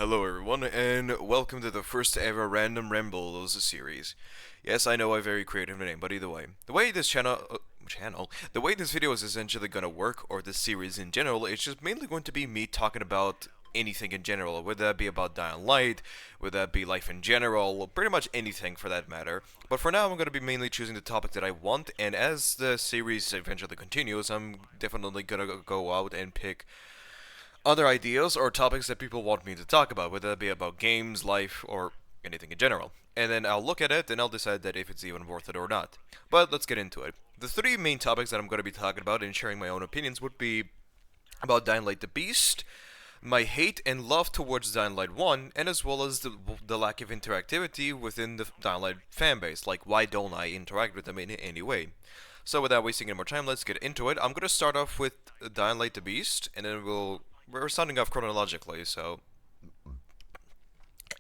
Hello everyone, and welcome to the first ever random Ramble series. Yes, I know a very creative name, but either way. The way this the way this video is essentially gonna work, or this series in general, it's just mainly going to be me talking about anything in general, whether that be about Dying Light, whether that be life in general, pretty much anything for that matter. But for now, I'm going to be mainly choosing the topic that I want, and as the series eventually continues, I'm definitely gonna go out and pick other ideas or topics that people want me to talk about, whether it be about games, life, or anything in general. And then I'll look at it and I'll decide that if it's even worth it or not. But let's get into it. The three main topics that I'm going to be talking about and sharing my own opinions would be about Dying Light the Beast, my hate and love towards Dying Light 1, and as well as the lack of interactivity within the Dying Light fanbase. Like, why don't I interact with them in any way? So without wasting any more time, let's get into it. I'm going to start off with Dying Light the Beast, and then we're starting off chronologically, so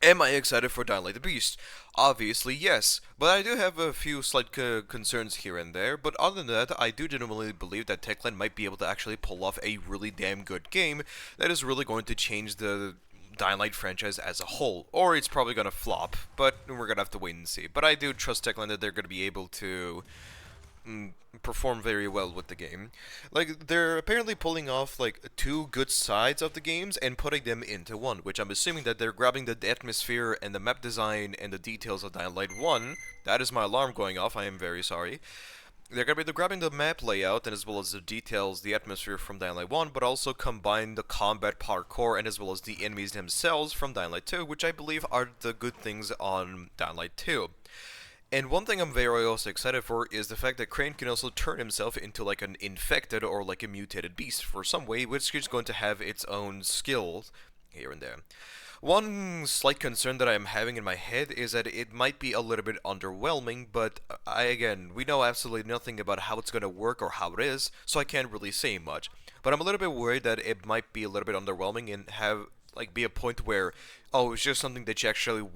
am I excited for Dying Light the Beast? Obviously, yes, but I do have a few slight concerns here and there, but other than that, I do genuinely believe that Techland might be able to actually pull off a really damn good game that is really going to change the Dying Light franchise as a whole, or it's probably going to flop, but we're going to have to wait and see. But I do trust Techland that they're going to be able to perform very well with the game. Like, they're apparently pulling off like two good sides of the games and putting them into one, which I'm assuming that they're grabbing the atmosphere and the map design and the details of Dying Light 1. That is my alarm going off, I am very sorry. They're gonna be grabbing the map layout and as well as the details, the atmosphere from Dying Light 1, but also combine the combat parkour and as well as the enemies themselves from Dying Light 2, which I believe are the good things on Dying Light 2. And one thing I'm very also excited for is the fact that Crane can also turn himself into like an infected or like a mutated beast for some way, which is going to have its own skills here and there. One slight concern that I'm having in my head is that it might be a little bit underwhelming, but we know absolutely nothing about how it's going to work or how it is, so I can't really say much. But I'm a little bit worried that it might be a little bit underwhelming and have like be a point where, oh, it's just something that you actually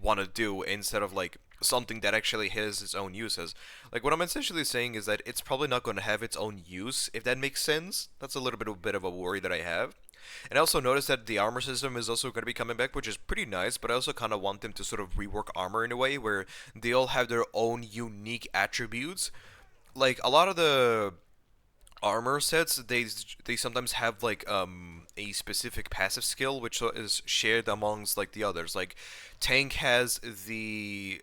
want to do instead of like something that actually has its own uses. Like, what I'm essentially saying is that it's probably not going to have its own use, if that makes sense. That's a little bit of a worry that I have. And I also noticed that the armor system is also going to be coming back, which is pretty nice, but I also kind of want them to sort of rework armor in a way where they all have their own unique attributes. Like, a lot of the armor sets, they sometimes have like a specific passive skill which is shared amongst like the others. Like, tank has the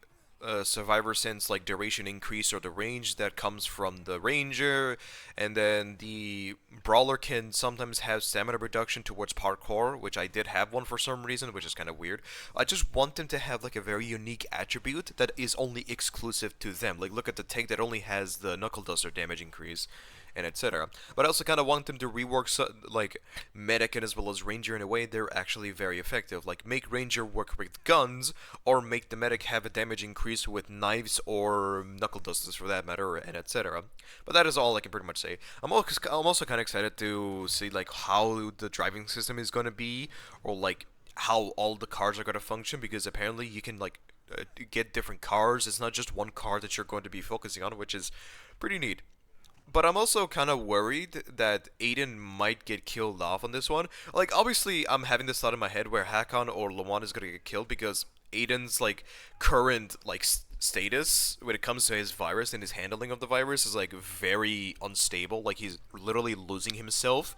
survivor sense like duration increase or the range that comes from the ranger, and then the brawler can sometimes have stamina reduction towards parkour, which I did have one for some reason, which is kind of weird. I just want them to have like a very unique attribute that is only exclusive to them. Like, look at the tank that only has the knuckle duster damage increase and etc. But I also kind of want them to rework like medic and as well as ranger in a way they're actually very effective. Like, make ranger work with guns, or make the medic have a damage increase with knives or knuckle dusters for that matter, and etc. But that is all I can pretty much say. I'm also kind of excited to see like how the driving system is going to be, or like how all the cars are going to function, because apparently you can like get different cars. It's not just one car that you're going to be focusing on, which is pretty neat. But I'm also kind of worried that Aiden might get killed off on this one. Like, obviously, I'm having this thought in my head where Hakon or Lawan is gonna get killed because Aiden's, like, current, like, status when it comes to his virus and his handling of the virus is, like, very unstable. Like, he's literally losing himself,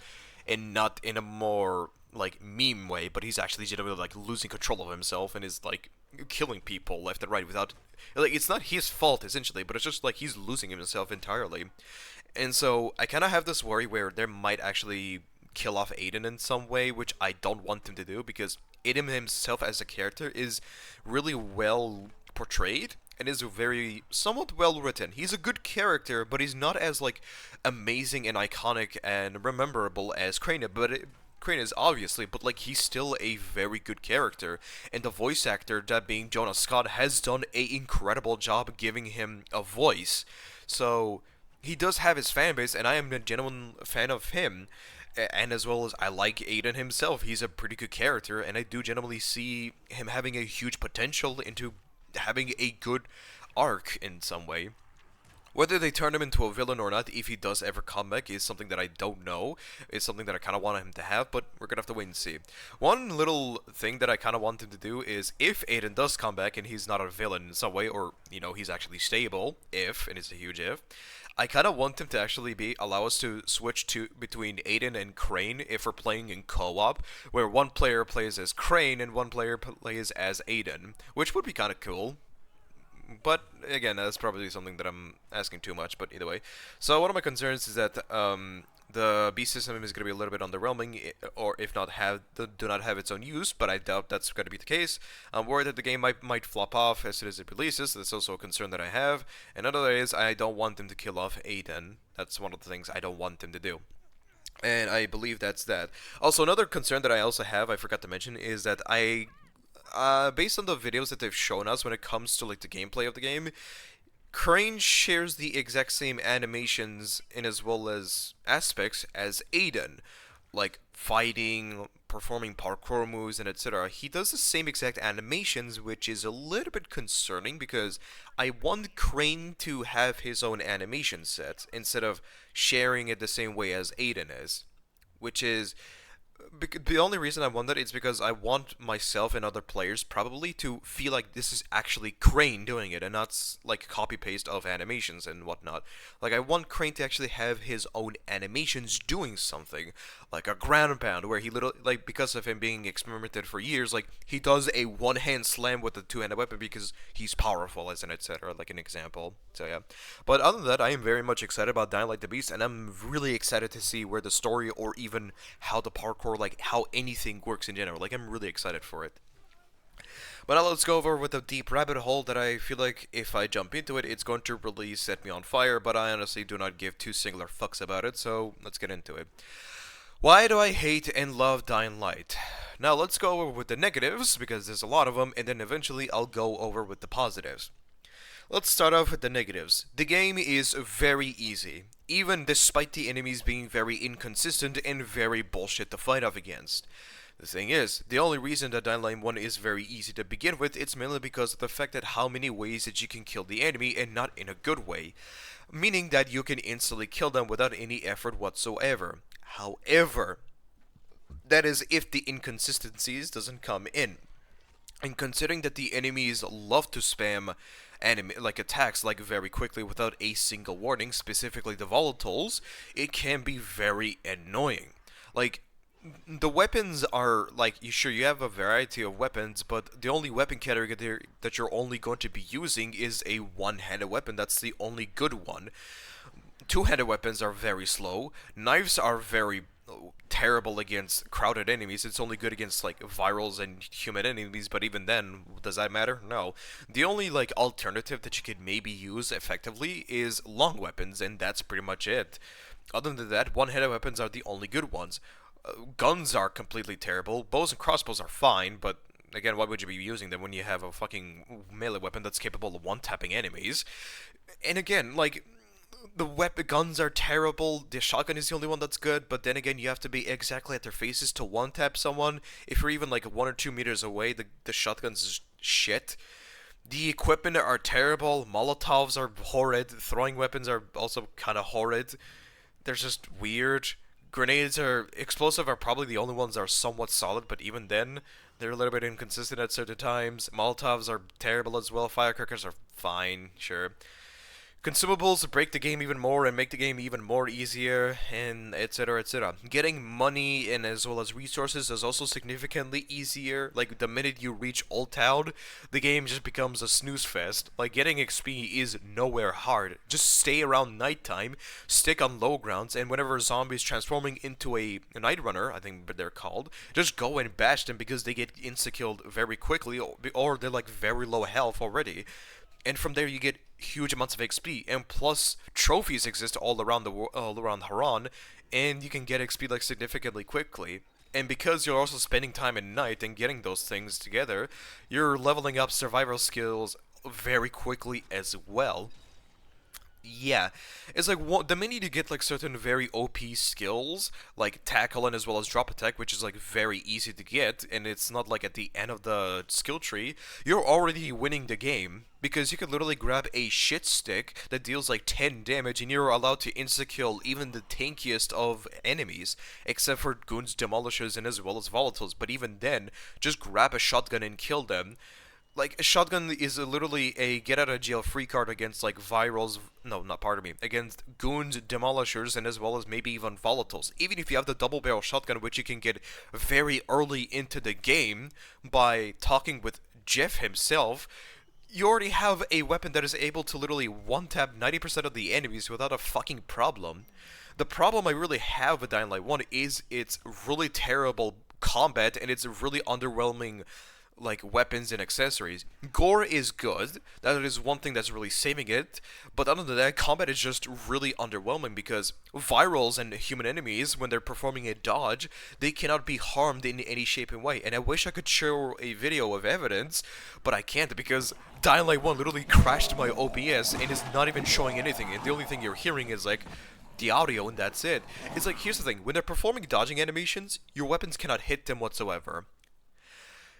and not in a more, like, meme way, but he's actually legitimately, like, losing control of himself and is, like, killing people left and right without... Like, it's not his fault, essentially, but it's just, like, he's losing himself entirely. And so I kind of have this worry where there might actually kill off Aiden in some way, which I don't want them to do, because Aiden himself as a character is really well portrayed and is very somewhat well written. He's a good character, but he's not as like amazing and iconic and rememberable as Crane. Crane is obviously, but like he's still a very good character, and the voice actor, that being Jonah Scott, has done a incredible job giving him a voice. So he does have his fan base, and I am a genuine fan of him. And as well as I like Aiden himself, he's a pretty good character, and I do genuinely see him having a huge potential into having a good arc in some way. Whether they turn him into a villain or not, if he does ever come back, is something that I don't know. It's something that I kind of want him to have, but we're gonna have to wait and see. One little thing that I kind of want him to do is, if Aiden does come back and he's not a villain in some way, or, you know, he's actually stable, if, and it's a huge if, I kind of want him to actually allow us to switch to between Aiden and Crane if we're playing in co-op, where one player plays as Crane and one player plays as Aiden, which would be kind of cool. But again, that's probably something that I'm asking too much. But either way, so one of my concerns is that the beast system is going to be a little bit underwhelming, or if not do not have its own use. But I doubt that's going to be the case. I'm worried that the game might flop off as soon as it releases. That's also a concern that I have. Another is I don't want them to kill off Aiden. That's one of the things I don't want them to do. And I believe that's that. Also, another concern that I also have, I forgot to mention, is that based on the videos that they've shown us when it comes to like the gameplay of the game, Crane shares the exact same animations in as well as aspects as Aiden, like fighting, performing parkour moves, and etc. He does the same exact animations, which is a little bit concerning because I want Crane to have his own animation set instead of sharing it the same way as Aiden is, which is the only reason I want that is because I want myself and other players probably to feel like this is actually Crane doing it and not like copy paste of animations and whatnot. Like I want Crane to actually have his own animations doing something, like a ground pound where he literally, like, because of him being experimented for years, like he does a one-hand slam with a two-handed weapon because he's powerful, as an etc. Like an example. So yeah, but other than that, I am very much excited about Dying Light the Beast, and I'm really excited to see where the story or even how the parkour, like how anything works in general. Like I'm really excited for it. But now let's go over with a deep rabbit hole that I feel like if I jump into it, it's going to really set me on fire, but I honestly do not give two singular fucks about it, so let's get into it. Why do I hate and love Dying Light? Now let's go over with the negatives, because there's a lot of them, and then eventually I'll go over with the positives. Let's start off with the negatives. The game is very easy, even despite the enemies being very inconsistent and very bullshit to fight off against. The thing is, the only reason that Dying Light 1 is very easy to begin with, it's mainly because of the fact that how many ways that you can kill the enemy and not in a good way. Meaning that you can instantly kill them without any effort whatsoever. However, that is if the inconsistencies doesn't come in. And considering that the enemies love to spam attacks like very quickly without a single warning, specifically the volatiles, it can be very annoying. Like the weapons are like you have a variety of weapons, but the only weapon category that you're only going to be using is a one-handed weapon. That's the only good one. Two-handed weapons are very slow. Knives are very terrible against crowded enemies. It's only good against like virals and human enemies, but even then, does that matter? No. The only like alternative that you could maybe use effectively is long weapons, and that's pretty much it. Other than that, one-handed weapons are the only good ones. Guns are completely terrible. Bows and crossbows are fine, but again, why would you be using them when you have a fucking melee weapon that's capable of one-tapping enemies? And again, like, the weapon guns are terrible. The shotgun is the only one that's good, but then again, you have to be exactly at their faces to one-tap someone. If you're even like 1 or 2 meters away, the shotgun's is shit. The equipment are terrible. Molotovs are horrid. Throwing weapons are also kind of horrid. They're just weird. Grenades are explosive are probably the only ones that are somewhat solid, but even then, they're a little bit inconsistent at certain times. Molotovs are terrible as well. Firecrackers are fine, sure. Consumables break the game even more and make the game even more easier, and etc. etc. Getting money and as well as resources is also significantly easier. Like the minute you reach Old Town, the game just becomes a snooze fest. Like getting XP is nowhere hard. Just stay around nighttime, stick on low grounds, and whenever a zombie is transforming into a night runner, I think they're called, just go and bash them because they get insta-killed very quickly, or they're like very low health already. And from there you get huge amounts of XP, and plus trophies exist all around Haran, and you can get XP like significantly quickly. And because you're also spending time at night and getting those things together, you're leveling up survival skills very quickly as well. Yeah, it's like the minute you get like certain very OP skills, like tackle and as well as drop attack, which is like very easy to get, and it's not like at the end of the skill tree, you're already winning the game because you can literally grab a shit stick that deals like 10 damage, and you're allowed to insta kill even the tankiest of enemies, except for goons, demolishers, and as well as volatiles. But even then, just grab a shotgun and kill them. Like a shotgun is literally a get out of jail free card against like virals, no, not pardon me, against goons, demolishers, and as well as maybe even volatiles. Even if you have the double barrel shotgun, which you can get very early into the game by talking with Jeff himself, you already have a weapon that is able to literally one tap 90% of the enemies without a fucking problem. The problem I really have with Dying Light 1 is its really terrible combat and its really underwhelming like weapons and accessories. Gore is good. That is one thing that's really saving it. But other than that, combat is just really underwhelming because virals and human enemies, when they're performing a dodge, they cannot be harmed in any shape and way. And I wish I could show a video of evidence, but I can't because Dying Light 1 literally crashed my OBS and is not even showing anything. And the only thing you're hearing is like the audio, and that's it. It's like, here's the thing, when they're performing dodging animations, your weapons cannot hit them whatsoever.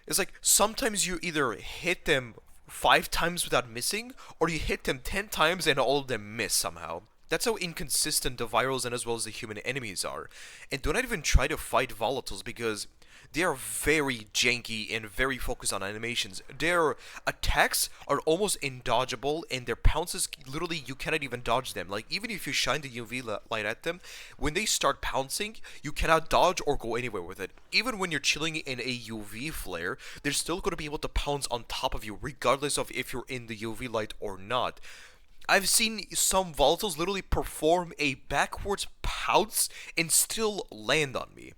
It's like sometimes you either hit them 5 times without missing, or you hit them 10 times and all of them miss somehow. That's how inconsistent the virals and as well as the human enemies are. And do not even try to fight volatiles because they are very janky and very focused on animations. Their attacks are almost indodgeable, and their pounces, literally, you cannot even dodge them. Like, even if you shine the UV light at them, when they start pouncing, you cannot dodge or go anywhere with it. Even when you're chilling in a UV flare, they're still going to be able to pounce on top of you, regardless of if you're in the UV light or not. I've seen some volatiles literally perform a backwards pounce and still land on me.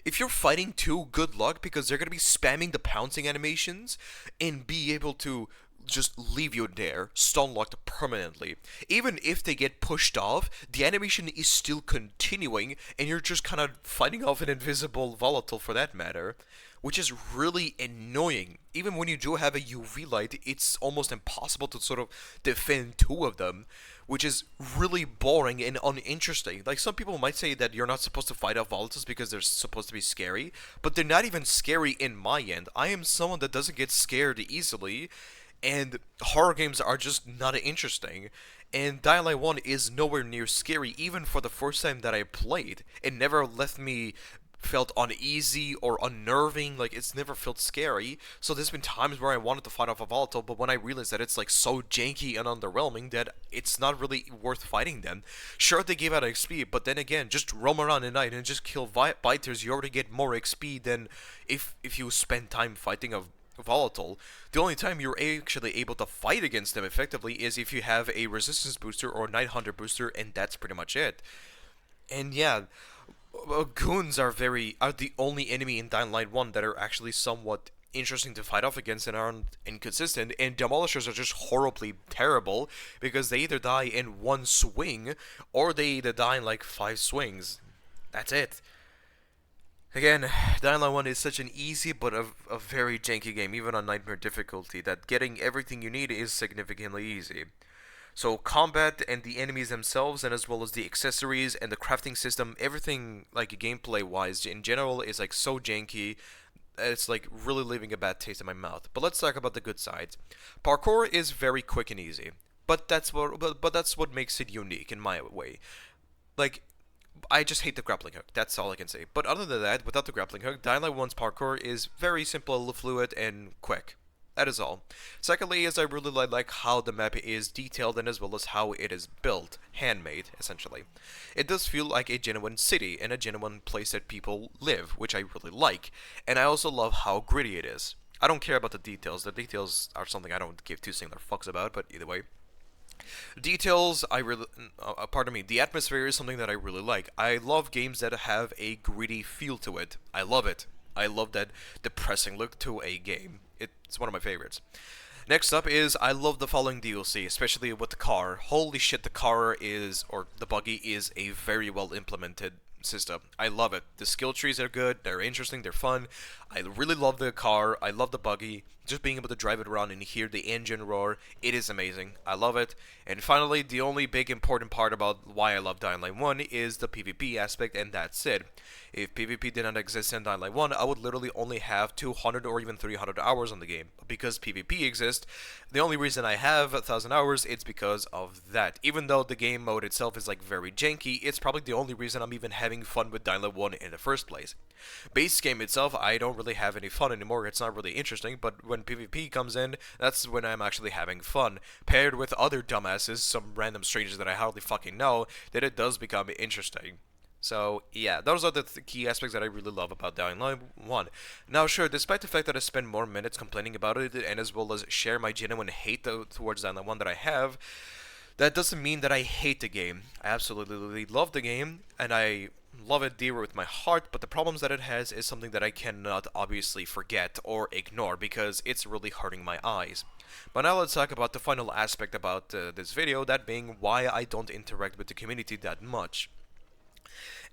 If you're fighting too, good luck because they're going to be spamming the pouncing animations and be able to just leave you there, stun locked permanently. Even if they get pushed off, the animation is still continuing and you're just kind of fighting off an invisible volatile for that matter, which is really annoying. Even when you do have a UV light, it's almost impossible to sort of defend two of them, which is really boring and uninteresting. Like, some people might say that you're not supposed to fight off volatiles because they're supposed to be scary, but they're not even scary in my end. I am someone that doesn't get scared easily, and horror games are just not interesting. And Dying Light 1 is nowhere near scary, even for the first time that I played. It never left me felt uneasy or unnerving, like it's never felt scary. So there's been times where I wanted to fight off a volatile, but when I realized that it's like so janky and underwhelming that it's not really worth fighting them. Sure, they gave out XP, but then again, just roam around at night and just kill biters. You already get more XP than if you spend time fighting a volatile. The only time you're actually able to fight against them effectively is if you have a resistance booster or night hunter booster, and that's pretty much it. And yeah, goons are the only enemy in Dying Light 1 that are actually somewhat interesting to fight off against and aren't inconsistent, and demolishers are just horribly terrible because they either die in one swing or they either die in like 5 swings. That's it. Again, Dying Light 1 is such an easy but a very janky game, even on Nightmare difficulty, that getting everything you need is significantly easy. So combat and the enemies themselves, and as well as the accessories and the crafting system, everything like gameplay wise in general is like so janky. It's like really leaving a bad taste in my mouth. But let's talk about the good sides. Parkour is very quick and easy, but that's what makes it unique in my way. Like, I just hate the grappling hook. That's all I can say. But other than that, without the grappling hook, Dying Light 1's parkour is very simple, fluid, and quick. That is all. Secondly, is I really like how the map is detailed and as well as how it is built, handmade, essentially. It does feel like a genuine city and a genuine place that people live, which I really like. And I also love how gritty it is. I don't care about the details. The details are something I don't give two singular fucks about, but either way. Details, I really, pardon me, the atmosphere is something that I really like. I love games that have a gritty feel to it. I love it. I love that depressing look to a game. It's one of my favorites. Next up is, I love the following DLC, especially with the car. Holy shit, the car is, or the buggy is a very well implemented system. I love it. The skill trees are good, they're interesting, they're fun. I really love the car, I love the buggy. Just being able to drive it around and hear the engine roar, it is amazing. I love it. And finally, the only big important part about why I love Dying Light 1 is the PvP aspect, and that's it. If PvP did not exist in Dying Light 1, I would literally only have 200 or even 300 hours on the game. Because PvP exists, the only reason I have 1,000 hours is because of that. Even though the game mode itself is like very janky, it's probably the only reason I'm even having fun with Dying Light 1 in the first place. Base game itself, I don't really have any fun anymore, it's not really interesting, but when PvP comes in, that's when I'm actually having fun. Paired with other dumbasses, some random strangers that I hardly fucking know, that it does become interesting. So, yeah, those are the key aspects that I really love about Dying Light 1. Now, sure, despite the fact that I spend more minutes complaining about it, and as well as share my genuine hate towards Dying Light 1 that I have, that doesn't mean that I hate the game. I absolutely love the game, and I love it dear with my heart, but the problems that it has is something that I cannot obviously forget or ignore because it's really hurting my eyes. But now let's talk about the final aspect about this video, that being why I don't interact with the community that much.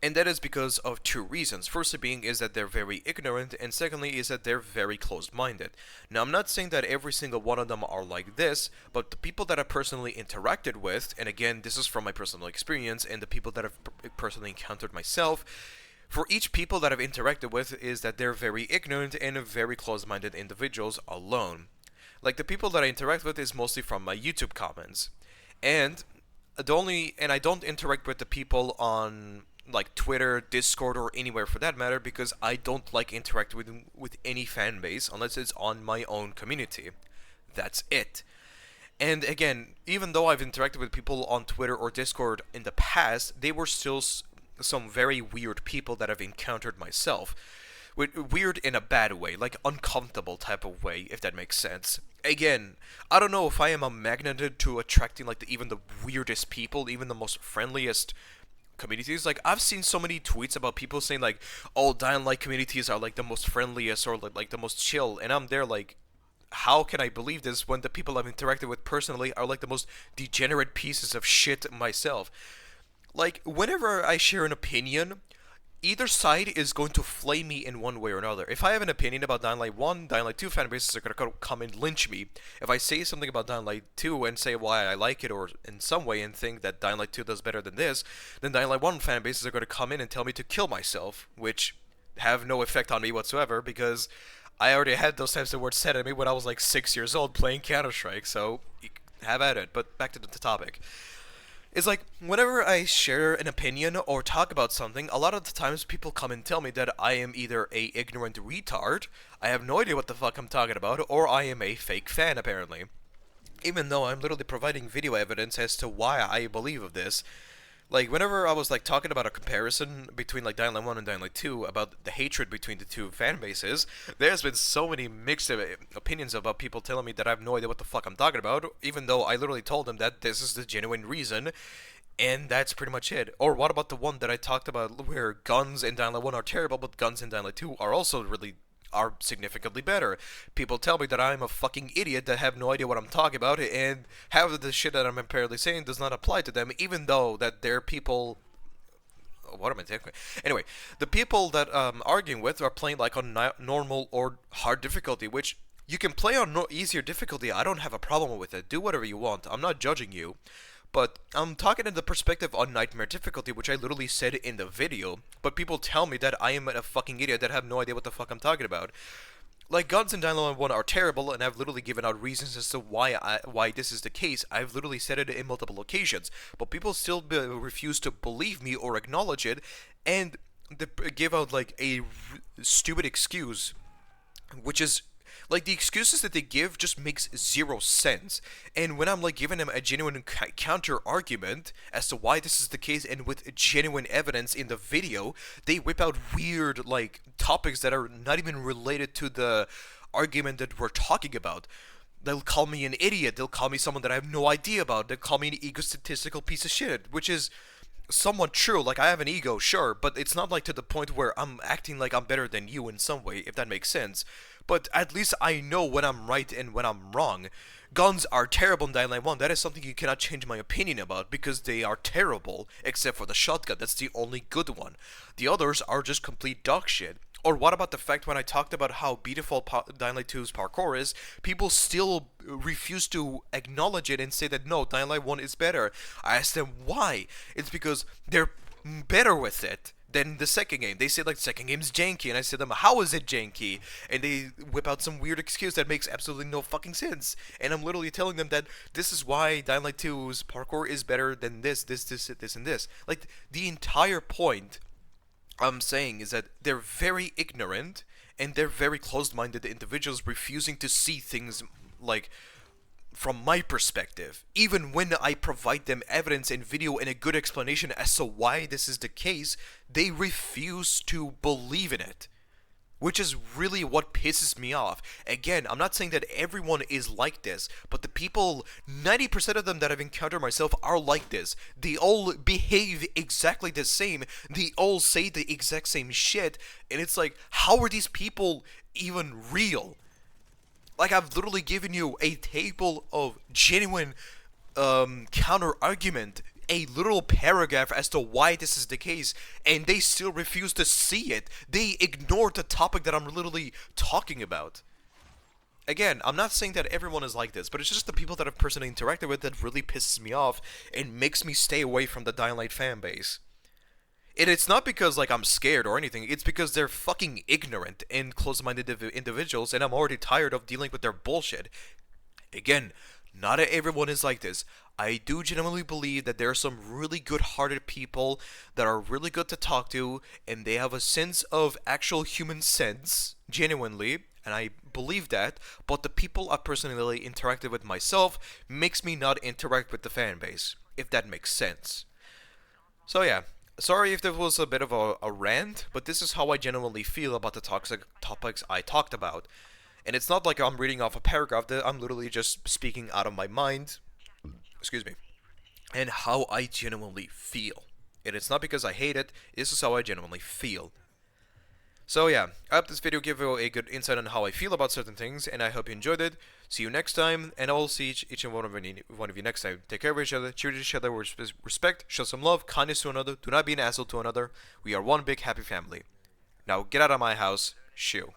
And that is because of two reasons. Firstly being is that they're very ignorant, and secondly is that they're very closed-minded. Now, I'm not saying that every single one of them are like this, but the people that I personally interacted with, and again, this is from my personal experience, and the people that I've personally encountered myself, for each people that I've interacted with is that they're very ignorant and very closed-minded individuals alone. Like, the people that I interact with is mostly from my YouTube comments. And I don't interact with the people on like Twitter, Discord, or anywhere for that matter, because I don't like interacting with any fan base unless it's on my own community. That's it. And again, even though I've interacted with people on Twitter or Discord in the past, they were still some very weird people that I've encountered myself. Weird in a bad way, like uncomfortable type of way, if that makes sense. Again, I don't know if I am a magnet to attracting like even the weirdest people, even the most friendliest communities. Like, I've seen so many tweets about people saying like, oh, Dying Light communities are like the most friendliest or like the most chill, and I'm there like, how can I believe this when the people I've interacted with personally are like the most degenerate pieces of shit myself? Like, whenever I share an opinion, either side is going to flame me in one way or another. If I have an opinion about Dying Light 1, Dying Light 2 fanbases are going to come and lynch me. If I say something about Dying Light 2 and say why I like it or in some way and think that Dying Light 2 does better than this, then Dying Light 1 fanbases are going to come in and tell me to kill myself, which have no effect on me whatsoever because I already had those types of words said at me when I was like 6 years old playing Counter-Strike, so have at it. But back to the topic. It's like, whenever I share an opinion or talk about something, a lot of the times people come and tell me that I am either a ignorant retard, I have no idea what the fuck I'm talking about, or I am a fake fan, apparently. Even though I'm literally providing video evidence as to why I believe of this. Like, whenever I was, like, talking about a comparison between, like, Dying Light 1 and Dying Light 2, about the hatred between the two fan bases, there's been so many mixed opinions about people telling me that I have no idea what the fuck I'm talking about, even though I literally told them that this is the genuine reason, and that's pretty much it. Or what about the one that I talked about where guns in Dying Light 1 are terrible, but guns in Dying Light 2 are also are significantly better. People tell me that I'm a fucking idiot that have no idea what I'm talking about, and half of the shit that I'm apparently saying does not apply to them, even though that they're people. What am I taking? Anyway, the people that I'm arguing with are playing like on normal or hard difficulty, which you can play on easier difficulty. I don't have a problem with it. Do whatever you want. I'm not judging you. But I'm talking in the perspective on Nightmare difficulty, which I literally said in the video, but people tell me that I am a fucking idiot that have no idea what the fuck I'm talking about. Like, guns in Dying Light 1 are terrible, and I've literally given out reasons as to why this is the case. I've literally said it in multiple occasions, but people still refuse to believe me or acknowledge it, and they give out, like, a stupid excuse, which is like, the excuses that they give just makes zero sense. And when I'm, like, giving them a genuine counter-argument as to why this is the case and with genuine evidence in the video, they whip out weird, like, topics that are not even related to the argument that we're talking about. They'll call me an idiot, they'll call me someone that I have no idea about, they'll call me an egotistical piece of shit, which is somewhat true. Like, I have an ego, sure, but it's not, like, to the point where I'm acting like I'm better than you in some way, if that makes sense. But at least I know when I'm right and when I'm wrong. Guns are terrible in Dying Light 1. That is something you cannot change my opinion about because they are terrible, except for the shotgun. That's the only good one. The others are just complete dog shit. Or what about the fact when I talked about how beautiful Dying Light 2's parkour is, people still refuse to acknowledge it and say that no, Dying Light 1 is better. I asked them why. It's because they're better with it than the second game. They say like the second game's janky, and I said to them, how is it janky? And they whip out some weird excuse that makes absolutely no fucking sense. And I'm literally telling them that this is why Dying Light 2's parkour is better than this, and this. Like the entire point I'm saying is that they're very ignorant and they're very closed-minded individuals refusing to see things like from my perspective. Even when I provide them evidence and video and a good explanation as to why this is the case, they refuse to believe in it. Which is really what pisses me off. Again, I'm not saying that everyone is like this, but the people, 90% of them that I've encountered myself are like this. They all behave exactly the same. They all say the exact same shit. And it's like, how are these people even real? Like, I've literally given you a table of genuine counter argument, a literal paragraph as to why this is the case, and they still refuse to see it. They ignore the topic that I'm literally talking about. Again, I'm not saying that everyone is like this, but it's just the people that I've personally interacted with that really pisses me off and makes me stay away from the Dying Light fanbase. And it's not because, like, I'm scared or anything, it's because they're fucking ignorant and close-minded individuals, and I'm already tired of dealing with their bullshit. Again, not everyone is like this. I do genuinely believe that there are some really good-hearted people that are really good to talk to, and they have a sense of actual human sense, genuinely, and I believe that, but the people I personally interacted with myself makes me not interact with the fan base, if that makes sense. So yeah, sorry if there was a bit of a rant, but this is how I genuinely feel about the toxic topics I talked about. And it's not like I'm reading off a paragraph, that I'm literally just speaking out of my mind, excuse me, and how I genuinely feel. And it's not because I hate it, this is how I genuinely feel. So yeah, I hope this video gave you a good insight on how I feel about certain things, and I hope you enjoyed it. See you next time, and I will see each and one of you next time. Take care of each other, treat each other with respect, show some love, kindness to another, do not be an asshole to another. We are one big happy family. Now get out of my house, shoo.